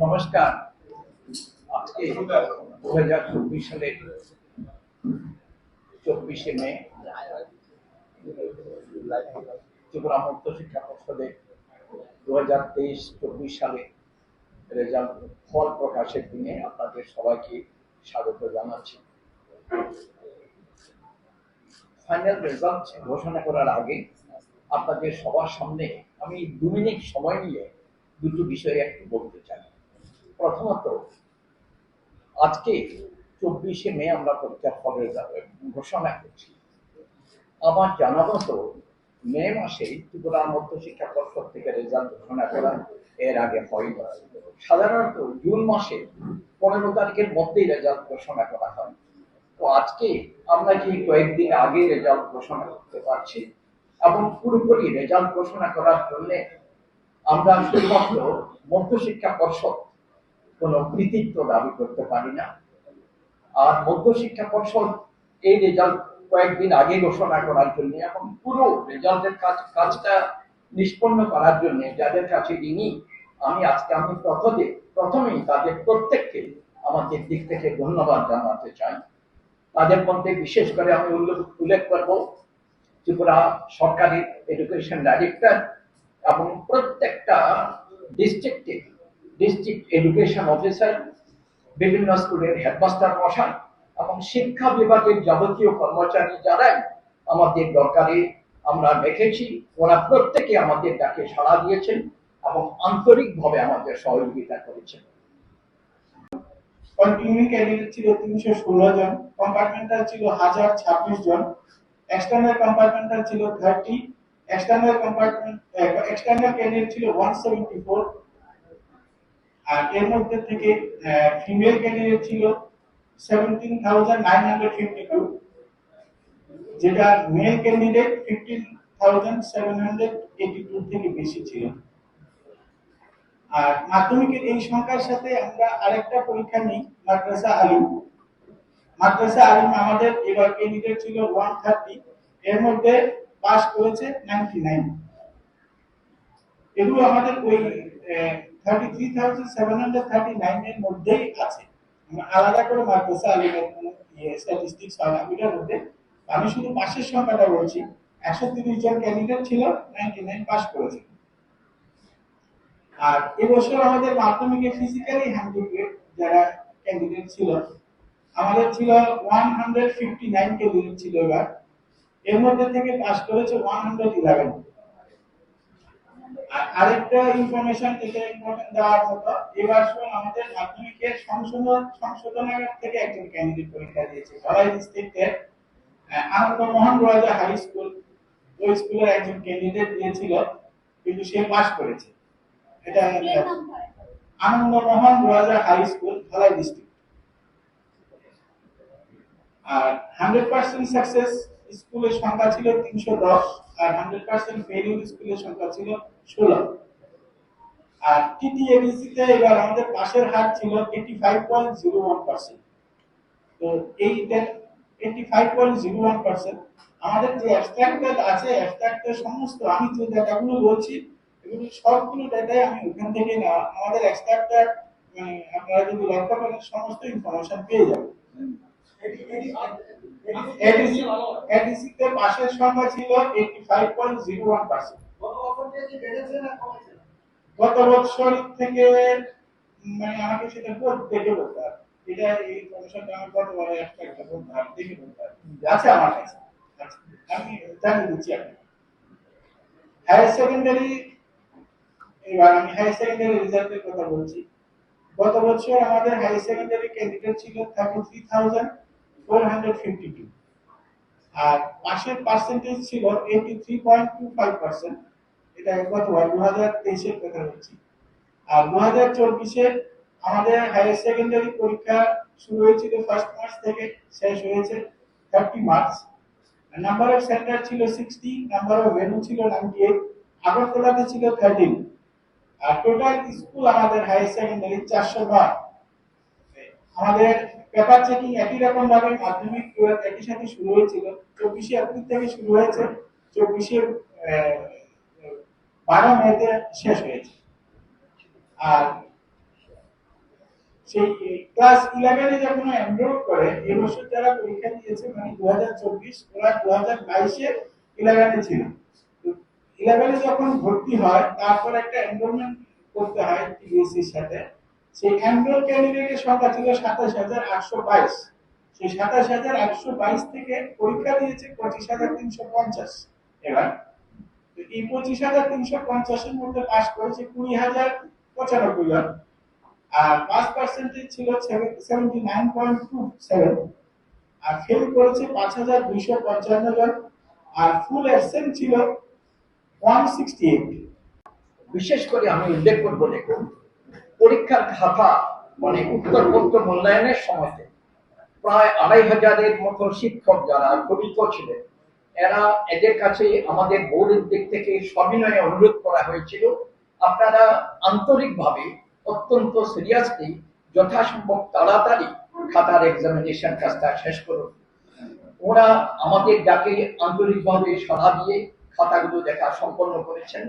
নমস্কার। আজকে 2024 সালের 24শে মে ত্রিপুরা মুক্ত শিক্ষা পর্ষদের 2023-24 সালে রেজাল্ট ফল প্রকাশের দিনে আপনাদের সবাইকে স্বাগত জানাচ্ছি। ফাইনাল রেজাল্ট ঘোষণা করার আগে আপনাদের সবার সামনে আমি 2 মিনিট সময় নিয়ে দুটো বিষয়ে একটু বলতে চাই। প্রথমত, আজকে 24শে মে আমরা পরীক্ষার ফলের ঘোষণা করছি। আমার জানা মতো মে মাসে ত্রিপুরা মধ্য শিক্ষা পর্ষদ থেকে রেজাল্ট ঘোষণা করা এর আগে হয়নি। সাধারণত জুন মাসে 15 তারিখের মধ্যেই রেজাল্ট ঘোষণা করা হয়। তো আজকে আমরা যে কয়েকদিন আগে রেজাল্ট ঘোষণা করতে পারছি এবং পুরোপুরি রেজাল্ট ঘোষণা করার জন্য আমরা শুধুমাত্র মধ্য শিক্ষা পর্ষদ কোনো কৃতিত্ব দাবি করতে পারি না। আর মধ্য শিক্ষা পর্ষদ এই রেজাল্ট কয়েকদিন আগে ঘোষণা করার জন্য এবং পুরো রেজাল্টের কাজটা নিষ্পন্ন করার জন্য যাদের কাছে ঋণী, আমি প্রথমেই তাদের প্রত্যেককে আমাদের দিক থেকে ধন্যবাদ জানাতে চাই। তাদের মধ্যে বিশেষ করে আমি উল্লেখ করব ত্রিপুরা সরকারি এডুকেশন ডাইরেক্টর এবং প্রত্যেকটা ডিস্ট্রিক্ট এডুকেশন অফিসার, বিভিন্ন স্কুলের হেডমাস্টার মশাই এবং শিক্ষা বিভাগের যাবতীয় কর্মচারী যারাই আমাদের দরকারে আমরা দেখেছি, ওরা প্রত্যেকে আমাদের ডাকে সাড়া দিয়েছেন এবং আন্তরিকভাবে আমাদের সহযোগিতা করেছেন। কন্টিনিউইং ক্যান্ডিডেট ছিল 316 জন, কম্পার্টমেন্টাল ছিল 1026 জন, এক্সটার্নাল কম্পার্টমেন্টাল ছিল 30, এক্সটার্নাল ক্যান্ডিডেট ছিল 174, আর এর মধ্যে থেকে ফিমেল ক্যান্ডিডেট ছিল 17,952, যেটা মেল ক্যান্ডিডেট 15,782 থেকে বেশি ছিল। আর মাধ্যমিকের এই সংখ্যার সাথে আমরা আরেকটা পরীক্ষা নিই, মাদ্রাসা আলিম আমাদের এবার ক্যান্ডিডেট ছিল 130, এর মধ্যে পাস করেছে 99। এগুলো আমাদের ওই 33,739 এর মধ্যেই আছে। আলাদা করে মাদ্রাসা আলিমের কোনো স্ট্যাটিস্টিক্স হয় না এটার মধ্যে। আমি শুধু পাশের সংখ্যাটা বলছি, 130 জন ক্যান্ডিডেট ছিল, 99 পাস করেছে। আর এবছর আমাদের মাধ্যমিকে ফিজিক্যালি হ্যান্ডিক্যাপ যারা ক্যান্ডিডেট ছিল, আমাদের ছিল 159 ক্যান্ডিডেট ছিল এবার, এর মধ্যে থেকে পাস করেছে 111। আর আরেকটা ইনফরমেশন যেটা ইম্পর্টেন্ট দেওয়ার মতো, এবার আমাদের মাধ্যমিকের সংশোধনাগার থেকে একজন ক্যান্ডিডেট পরীক্ষা দিয়েছে। ধলাই ডিস্ট্রিক্টের আনন্দমোহন রাজা হাই স্কুল, ওই স্কুলের একজন ক্যান্ডিডেট দিয়েছিল, কিন্তু সে পাস করেছে। এটা আনন্দমোহন রাজা হাই স্কুল, ধলাই ডিস্ট্রিক্ট। আর 100% সাকসেস স্কুলের সংখ্যা ছিল 310, আর 100% ফেলিউর স্কুলের সংখ্যা ছিল 16। আর টিটিএবিসি তে এবার আমাদের পাশের হার ছিল 85.01%। তো এই 85.01% আমাদের যে এক্সট্রাক্টেড আছে, এক্সট্রাক্টের সমস্ত আমি যে ডাটাগুলো বলছি এগুলো সবগুলো ডাটাই আমি ওখান থেকে নেওয়া। আমাদের এক্সট্রাক্টার মানে আপনারা যদি লক্ষ্য করেন সমস্ত ইনফরমেশন পেয়ে যাবেন। এডিসি তে পাশের সংখ্যা ছিল 85.01%। গত বছর থেকে মানে আমাকে সেটা দেখে বলতে হবে, এটা এই ইনফরমেশনটা আমি গত বছর একটা বলতে হবে, দেখে বলতে হবে। আচ্ছা, আমার কাছে আমি জানিয়ে দিচ্ছি আপনাকে। হায়ার সেকেন্ডারি, এবার আমি হায়ার সেকেন্ডারি রেজাল্টের কথা বলছি। গত বছর আমাদের হাই সেকেন্ডারি ক্যান্ডিডেট ছিল 33,452, আর পাশের পার্সেন্টেজ ছিল 83.25%। এটা গতবার 2023-এর কথা বলছি। আর 2024-এর আমাদের হায়ার সেকেন্ডারি পরীক্ষা শুরু হয়েছিল 1 মার্চ থেকে, শেষ হয়েছে 30 মার্চ। নাম্বার অফ সেন্টার ছিল 60, নাম্বার অফ ভেন্যু ছিল 98, আগরতলাতে ছিল 13। আর টোটাল স্কুল আমাদের হায়ার সেকেন্ডারি 409। আমাদের পেপার চেকিং একই রকম ভাবে মাধ্যমিক একই সাথে শুরু হয়েছিল, 24শে এপ্রিল থেকে শুরু হয়েছে, 24শে 12 মেতে শেষ হয়েছে। আর সেই ক্লাস 11-এ যখন এনরোল করে, এই বছর যারা পরীক্ষা দিয়েছে মানে 2024, ওরা 2022-এ 11-এ ছিল। 11-এ যখন ভর্তি হয় তারপর একটা এনরোলমেন্ট করতে হয় টিবিএসসির সাথে। সেই এনরোল ক্যান্ডিডেটের সংখ্যা ছিল 27,822। সেই 27,822 থেকে পরীক্ষা দিয়েছে 25,350। এবার তো এই 25,350-এর মধ্যে পাস করেছে 20,095 জন। আর পাস পার্সেন্টেজ ছিল 79.27। আর ফেল করেছে 5,255 জন। আর ফুল অ্যাবসেন্ট ছিল 168। বিশেষ করে আমি উল্লেখ করবো, দেখুন, পরীক্ষার খাতা মানে উত্তরপত্র মূল্যায়নের সময়তে প্রায় 2,500-এর মতো শিক্ষক যারা জড়িত ছিলেন, এদের কাছে আমাদের বোর্ডের দিক থেকে সবিনয়ে অনুরোধ করা হয়েছিল, আপনারা আন্তরিকভাবে অত্যন্ত সিরিয়াসলি যথাসম্ভব তাড়াতাড়ি খাতার এক্সামিনেশন কাজটা শেষ করুন। ওরা আমাদের যাকে আন্তরিকভাবে সাড়া দিয়ে খাতাগুলো দেখা সম্পন্ন করেছেন,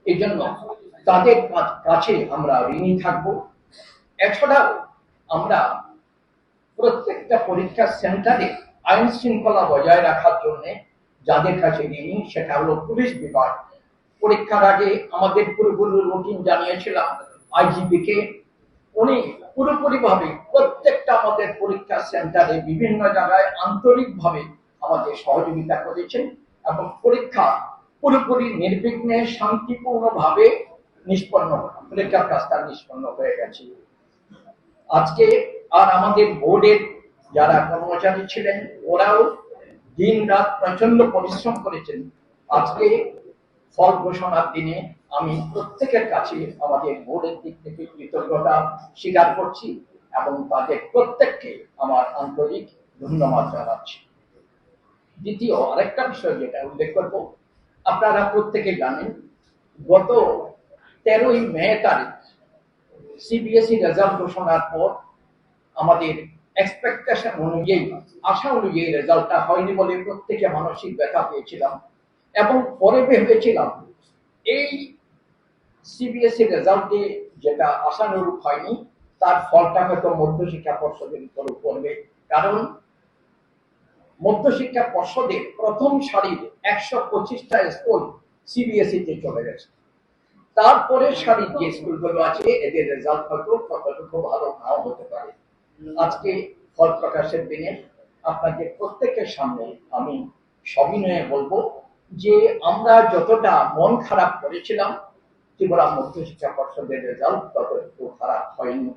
এই জন্য তাদের কাছে আমরা ঋণী থাকব। এছাড়াও আমরা প্রত্যেকটা পরীক্ষা সেন্টারে আইন শৃঙ্খলা বজায় রাখার জন্য যাদের কাছে ঋণী, সেটা হলো পুলিশ বিভাগ। পরীক্ষার আগে আমাদের পুরোপুরি রুটিন জানিয়েছিলাম আইজিপি কে। উনি পুরোপুরিভাবে প্রত্যেকটা আমাদের পরীক্ষা সেন্টারে বিভিন্ন জায়গায় আন্তরিকভাবে আমাদের সহযোগিতা করেছেন এবং পরীক্ষা পুরোপুরি নির্বিঘ্নে শান্তিপূর্ণভাবে পরীক্ষার কাজটা নিষ্পন্ন হয়ে গেছে। আজকে আর আমাদের বোর্ডের যারা কর্মচারী ছিলেন, ওরাও দিন রাত প্রচন্ড পরিশ্রম করেছেন। আজকে ফল ঘোষণার দিনে আমি প্রত্যেকের কাছে আমাদের বোর্ডের দিক থেকে কৃতজ্ঞতা স্বীকার করছি এবং তাদের প্রত্যেককে আমার আন্তরিক ধন্যবাদ জানাচ্ছি। দ্বিতীয় আরেকটা বিষয় যেটা উল্লেখ করব, আপনারা প্রত্যেকে জানেন গত 13ই মে তারিখ সিবিএসই রেজাল্ট ঘোষণার পর আমাদের এক্সপেকটেশন অনুযায়ী, আশা অনুযায়ী রেজাল্টটা হয়নি বলে প্রত্যেকে মানসিক ব্যথা পেয়েছিলাম এবং পরে ভেবেছিলাম এই সিবিএসই রেজাল্টে যেটা আশানুরূপ হয়নি তার ফলটা হয়তো মধ্যশিক্ষা পর্ষদের উপর পড়বে, কারণ মধ্যশিক্ষা পর্ষদের প্রথম সারির 125টা স্কুল সিবিএসই তে চলে গেছে। তারপরে সারির যে স্কুলগুলো আছে এদের রেজাল্ট হয়তো ততটুকু ভালো নাও হতে পারে। আজকে ফল প্রকাশের দিনে আপনাদের প্রত্যেকের সামনে আমি সবিনয়ে বলবো যে আমরা যতটা মন খারাপ করেছিলাম, ত্রিপুরা মধ্যশিক্ষা পর্ষদের রেজাল্ট ততটুকু খারাপ হয়নি।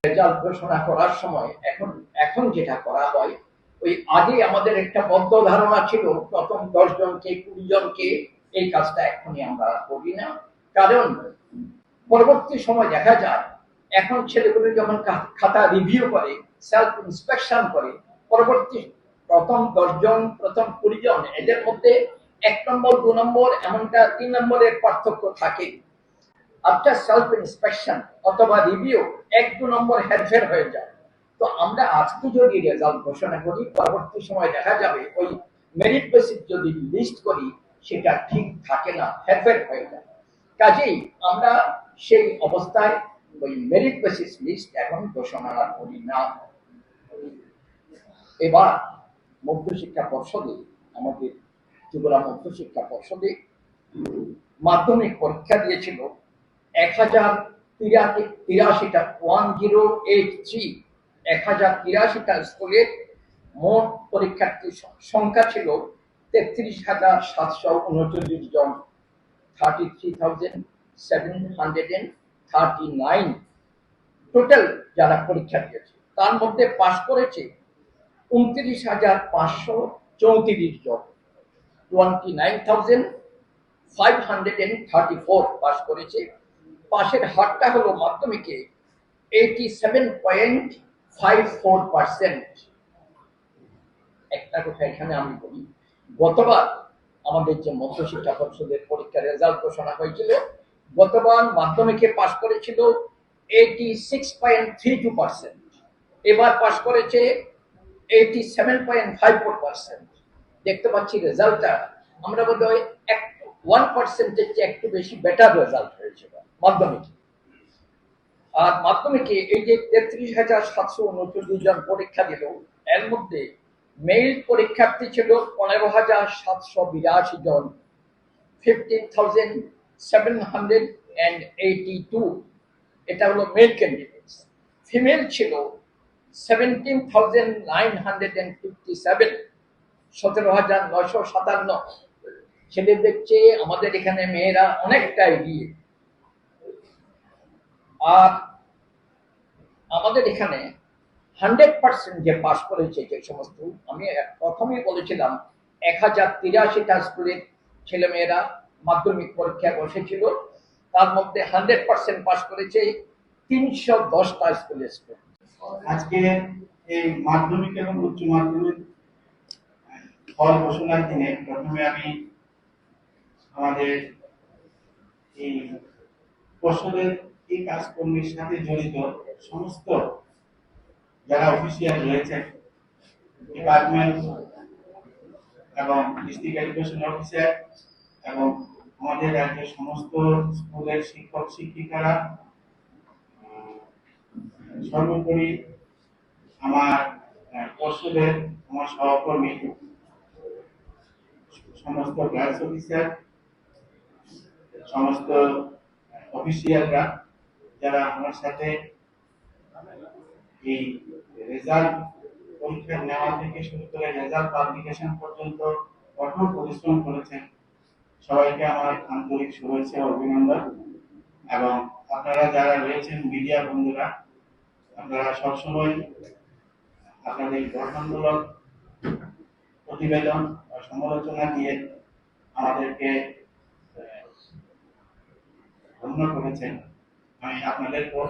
রেজাল্ট ঘোষণা করার সময় এখন যেটা করা হয়, ওই আগে আমাদের একটা বদ্ধ ধারণা ছিল প্রথম 10 জনকে 20 জনকে, এই কাজটা এখনই আমরা করি না। কারণ পরবর্তী সময় দেখা যায় এখন ছেলেগুলো যখন খাতা রিভিউ করে, সেলফ ইন্সপেকশন করে, পরবর্তী প্রথম 10 জন প্রথম 20 জন এদের মধ্যে 1 নম্বর 2 নম্বর এমনটা 3 নম্বরের পার্থক্য থাকে। আফটার সেলফ ইন্সপেকশন অথবা রিভিউ 1-2 নম্বর হেরফের হয়ে যায়। তো আমরা আজকে যদি রেজাল্ট ঘোষণা করি, পরবর্তী সময় দেখা যাবে ওই মেরিট বেসিস যদি লিস্ট করি সেটা ঠিক থাকে না, হেরফের হয়ে যায়। কাজেই আমরা সেই অবস্থায় ওই মেরিট বেসিস লিস্ট এখন ঘোষণা করি না। এবার মধ্যশিক্ষা পর্ষদে, আমাদের ত্রিপুরা মধ্যশিক্ষা পর্ষদে মাধ্যমিক পরীক্ষা দিয়েছিল 1083টা 1083টা স্কুলের মোট পরীক্ষার্থীর সংখ্যা ছিল 33,739 জন, 33,739 39 টোটাল যারা পরীক্ষা দিয়েছে, তার মধ্যে পাশ করেছে 29,534 জন, 29,534 পাশ করেছে। পাশের হারটা হলো মাধ্যমিকে 87.54%। একটা কথা এখানে আমি বলি, গতবার আমাদের যে মধ্যশিক্ষা পর্ষদের পরীক্ষার রেজাল্ট ঘোষণা হয়েছিল, গতবার মাধ্যমিকে পাশ করেছিল 86.32%, এবার পাশ করেছে 87.54%। দেখতে পাচ্ছি রেজাল্টটা আমরা বোধহয় 1% একটু বেশি বেটার রেজাল্ট হয়েছিল মাধ্যমিকে। আর মাধ্যমিকে এই যে 33,729 জন পরীক্ষা দিল, এর মধ্যে মেইল পরীক্ষার্থী ছিল 15,782 জন, 15,782। এটা হলো মেল ক্যান্ডিডেটস। ফিমেল ছিল 17,957, 17,957। ছেলেদের চেয়ে আমাদের এখানে মেয়েরা অনেকটা এগিয়ে। আর আমাদের এখানে 100% যে পাস করেছে যে সমস্ত, আমি প্রথমেই বলেছিলাম 1083টা স্কুলের ছেলেমেয়েরা মাধ্যমিক পরীক্ষায় বসেছিল, তার মধ্যে 100% পাস করেছে 310টা স্কুলের স্টুডেন্ট। আজকে এই মাধ্যমিক এবং উচ্চ মাধ্যমিক ফল ঘোষণার দিনে প্রথমে আমি আমাদের এই পর্ষদের এই কাজকর্মের সাথে জড়িত সমস্ত যারা অফিসিয়াল রয়েছেন, ডিপার্টমেন্ট এবং ডিস্ট্রিক্ট এডুকেশন অফিসার এবং আমাদের রাজ্যের সমস্ত স্কুলের শিক্ষক শিক্ষিকারা, সর্বোপরি আমার পর্ষদের আমার সহকর্মী সমস্ত ক্লাস অফিসার, সমস্ত অফিসিয়ালরা যারা আমার সাথে এই রেজাল্ট পরীক্ষা নেওয়া থেকে শুরু করে রেজাল্ট পাবলিকেশন পর্যন্ত কঠোর পরিশ্রম করেছেন, সবাইকে আমার আন্তরিক শুভেচ্ছা ও অভিনন্দন। এবং আপনারা যারা রয়েছেন মিডিয়া বন্ধুরা, আপনারা সবসময় আপনাদের গঠনমূলক প্রতিবেদন ও সমালোচনা দিয়ে আমাদেরকে ধন্য করেছেন, আমি আপনাদেরকেও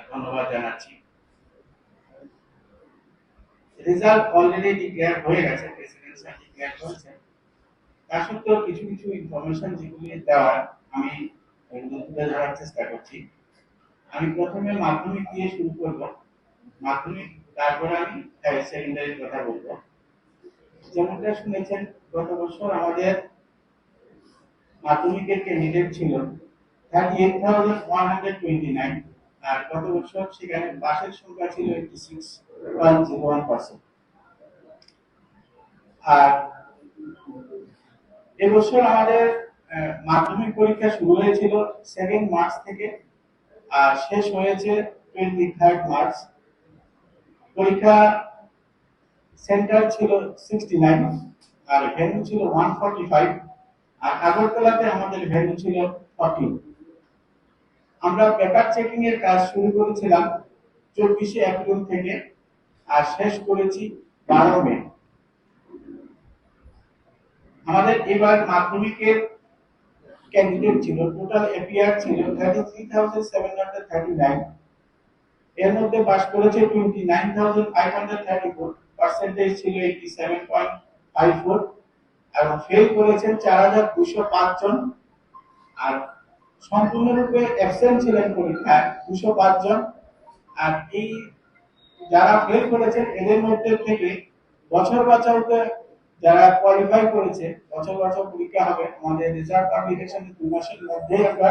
ধন্যবাদ জানাচ্ছি। রেজাল্ট অলরেডি ডিক্লেয়ার হয়ে গেছে, প্রেসিডেন্সিয়াল ডিক্লেয়ার হয়েছে। তা সত্ত্বেও কিছু কিছু ইনফরমেশন যেগুলি দেওয়ার আমি এগুলো তুলে ধরার চেষ্টা করছি। আমি প্রথমে মাধ্যমিক দিয়ে শুরু করব, মাধ্যমিক, তারপরে আমি হায়ার সেকেন্ডারির কথা বলবো। যেমনটা শুনেছেন, গত বছর আমাদের মাধ্যমিকের ক্যান্ডিডেট ছিল 38,129, আর গত বছর সেখানে পাশের সংখ্যা ছিল 86.01%। আর এবছর আমাদের মাধ্যমিক পরীক্ষা শুরু হয়েছিল 7 মার্চ থেকে আর শেষ হয়েছে 23 মার্চ। পরীক্ষা সেন্টার ছিল 69 আর ভেন্যু ছিল 145, আর আগরতলাতে আমাদের ভেন্যু ছিল 14। আমরা পেপার চেকিং এর কাজ শুরু করেছিলাম 24 এপ্রিল থেকে আর শেষ করেছি 12 মে। আমাদের এবার মাধ্যমিকের ক্যান্ডিডেট ছিল, টোটাল এপিআর ছিল 33,739, এর মধ্যে পাস করেছে 29,534, পার্সেন্টেজ ছিল 87.54, আর ফেল করেছেন 4,205 জন, আর সম্পূর্ণরূপে অ্যাবসেন্ট ছিলেন পরীক্ষায় 205 জন। আর এই যারা ফেল করেছেন এদের মধ্যে থেকে বছর বাঁচাওতে যারা কোয়ালিফাই করেছে, বছর বাঁচাও পরীক্ষা হবে আমাদের রেজাল্ট পাবলিকেশনের 2 মাসের মধ্যে আমরা